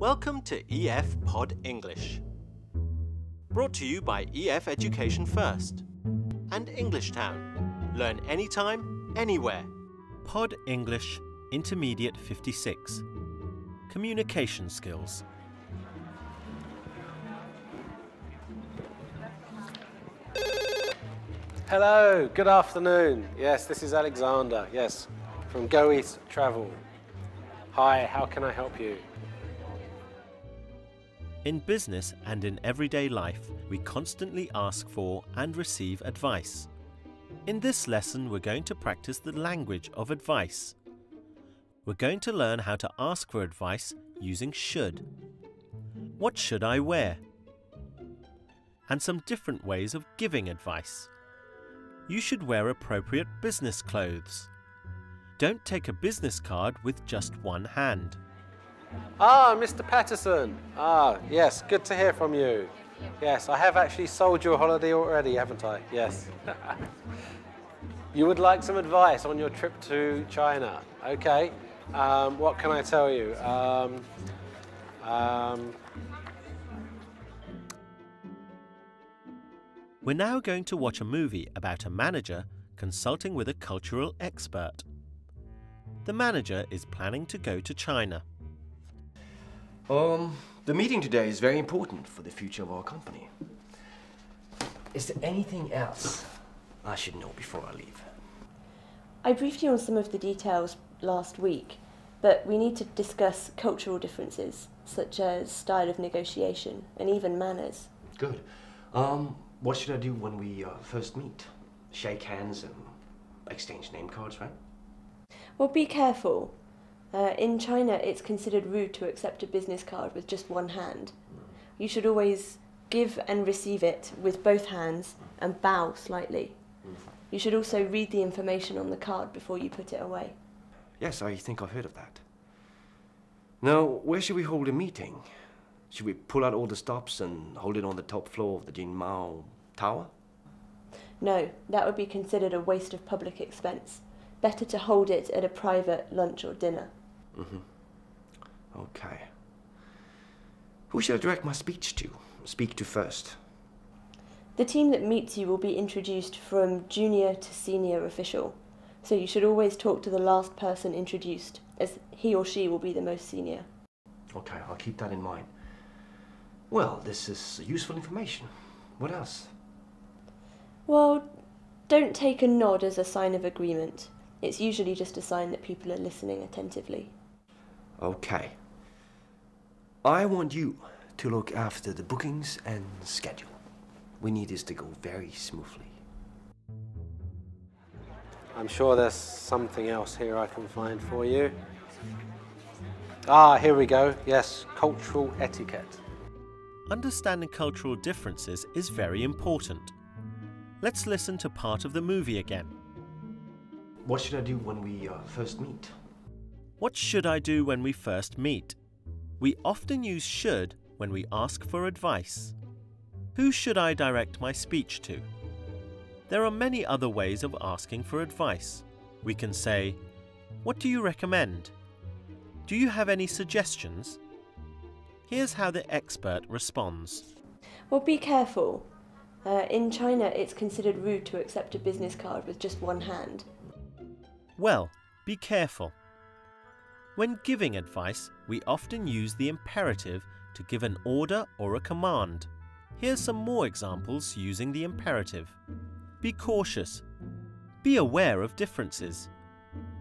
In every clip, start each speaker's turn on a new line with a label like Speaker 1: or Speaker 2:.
Speaker 1: Welcome to EF Pod English. Brought to you by EF Education First and English Town. Learn anytime, anywhere. Pod English Intermediate 56. Communication skills.
Speaker 2: Hello, good afternoon. Yes, this is Alexander, yes, from Go East Travel. Hi, how can I help you?
Speaker 1: In business and in everyday life, we constantly ask for and receive advice. In this lesson, we're going to practice the language of advice. We're going to learn how to ask for advice using should. What should I wear? And some different ways of giving advice. You should wear appropriate business clothes. Don't take a business card with just one hand.
Speaker 2: Ah, Mr. Patterson. Ah, yes, good to hear from you. Yes, I have actually sold you a holiday already, haven't I? Yes. You would like some advice on your trip to China. Okay. What can I tell you?
Speaker 1: We're now going to watch a movie about a manager consulting with a cultural expert. The manager is planning to go to China.
Speaker 3: The meeting today is very important for the future of our company. Is there anything else I should know before I leave?
Speaker 4: I briefed you on some of the details last week, but we need to discuss cultural differences, such as style of negotiation and even manners.
Speaker 3: Good. What should I do when we first meet? Shake hands and exchange name cards, right?
Speaker 4: Well, be careful. In China, it's considered rude to accept a business card with just one hand. You should always give and receive it with both hands and bow slightly. You should also read the information on the card before you put it away.
Speaker 3: Yes, I think I've heard of that. Now, where should we hold a meeting? Should we pull out all the stops and hold it on the top floor of the Jinmao Tower?
Speaker 4: No, that would be considered a waste of public expense. Better to hold it at a private lunch or dinner.
Speaker 3: Okay. Who should I direct my speak to first?
Speaker 4: The team that meets you will be introduced from junior to senior official, so you should always talk to the last person introduced, as he or she will be the most senior.
Speaker 3: Okay, I'll keep that in mind. Well, this is useful information. What else?
Speaker 4: Well, don't take a nod as a sign of agreement. It's usually just a sign that people are listening attentively.
Speaker 3: Okay. I want you to look after the bookings and schedule. We need this to go very smoothly.
Speaker 2: I'm sure there's something else here I can find for you. Ah, here we go. Yes, cultural etiquette.
Speaker 1: Understanding cultural differences is very important. Let's listen to part of the movie again.
Speaker 3: What should I do when we first meet?
Speaker 1: What should I do when we first meet? We often use should when we ask for advice. Who should I direct my speech to? There are many other ways of asking for advice. We can say, "What do you recommend? Do you have any suggestions?" Here's how the expert responds.
Speaker 4: Well, be careful. In China, it's considered rude to accept a business card with just one hand.
Speaker 1: Well, be careful. When giving advice, we often use the imperative to give an order or a command. Here's some more examples using the imperative. Be cautious. Be aware of differences.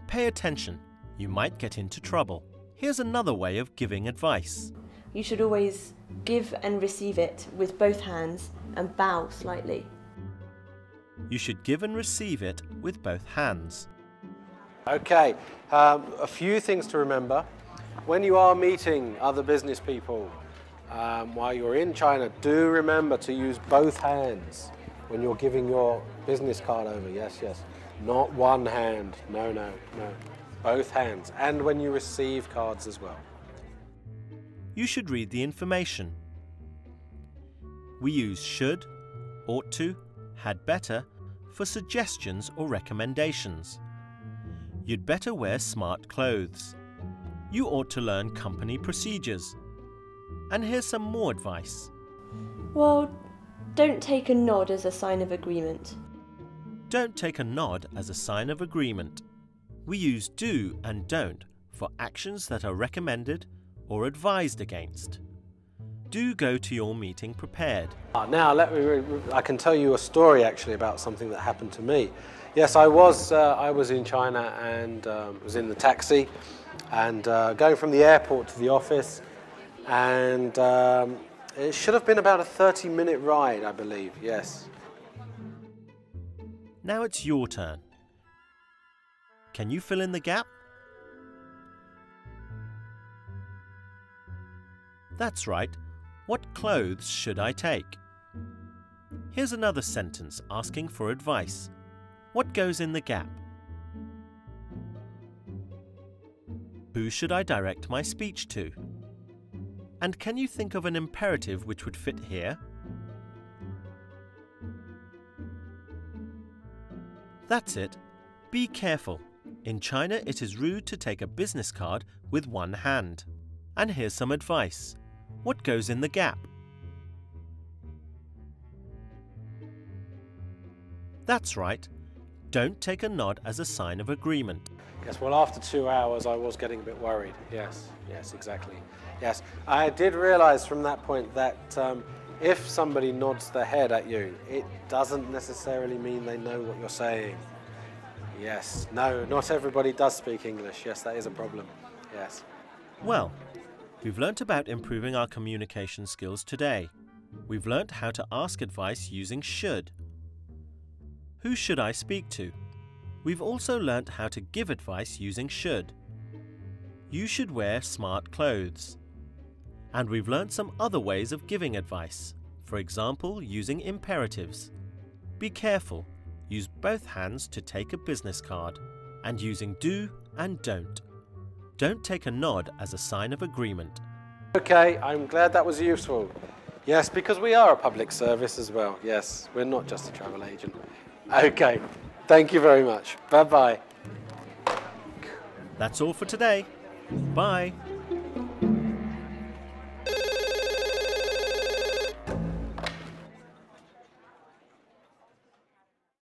Speaker 1: Pay attention. You might get into trouble. Here's another way of giving advice.
Speaker 4: You should always give and receive it with both hands and bow slightly.
Speaker 1: You should give and receive it with both hands.
Speaker 2: Okay, a few things to remember. When you are meeting other business people while you're in China, do remember to use both hands when you're giving your business card over. Yes, yes. Not one hand. No, no, no. Both hands. And when you receive cards as well.
Speaker 1: You should read the information. We use should, ought to, had better for suggestions or recommendations. You'd better wear smart clothes. You ought to learn company procedures. And here's some more advice.
Speaker 4: Well, don't take a nod as a sign of agreement.
Speaker 1: Don't take a nod as a sign of agreement. We use do and don't for actions that are recommended or advised against. Do go to your meeting prepared.
Speaker 2: Now, I can tell you a story actually about something that happened to me. Yes, I was in China and was in the taxi and going from the airport to the office, and it should have been about a 30-minute ride, I believe, yes.
Speaker 1: Now it's your turn. Can you fill in the gap? That's right. What clothes should I take? Here's another sentence asking for advice. What goes in the gap? Who should I direct my speech to? And can you think of an imperative which would fit here? That's it. Be careful. In China, it is rude to take a business card with one hand. And here's some advice. What goes in the gap? That's right. Don't take a nod as a sign of agreement.
Speaker 2: Yes, well, after 2 hours, I was getting a bit worried. Yes, exactly. Yes, I did realize from that point that if somebody nods their head at you, it doesn't necessarily mean they know what you're saying. Yes, no, not everybody does speak English. Yes, that is a problem. Yes.
Speaker 1: Well, we've learnt about improving our communication skills today. We've learnt how to ask advice using should. Who should I speak to? We've also learnt how to give advice using should. You should wear smart clothes. And we've learnt some other ways of giving advice, for example, using imperatives. Be careful. Use both hands to take a business card, and using do and don't. Don't take a nod as a sign of agreement.
Speaker 2: Okay, I'm glad that was useful. Yes, because we are a public service as well. Yes, we're not just a travel agent. Okay, thank you very much. Bye-bye.
Speaker 1: That's all for today. Bye.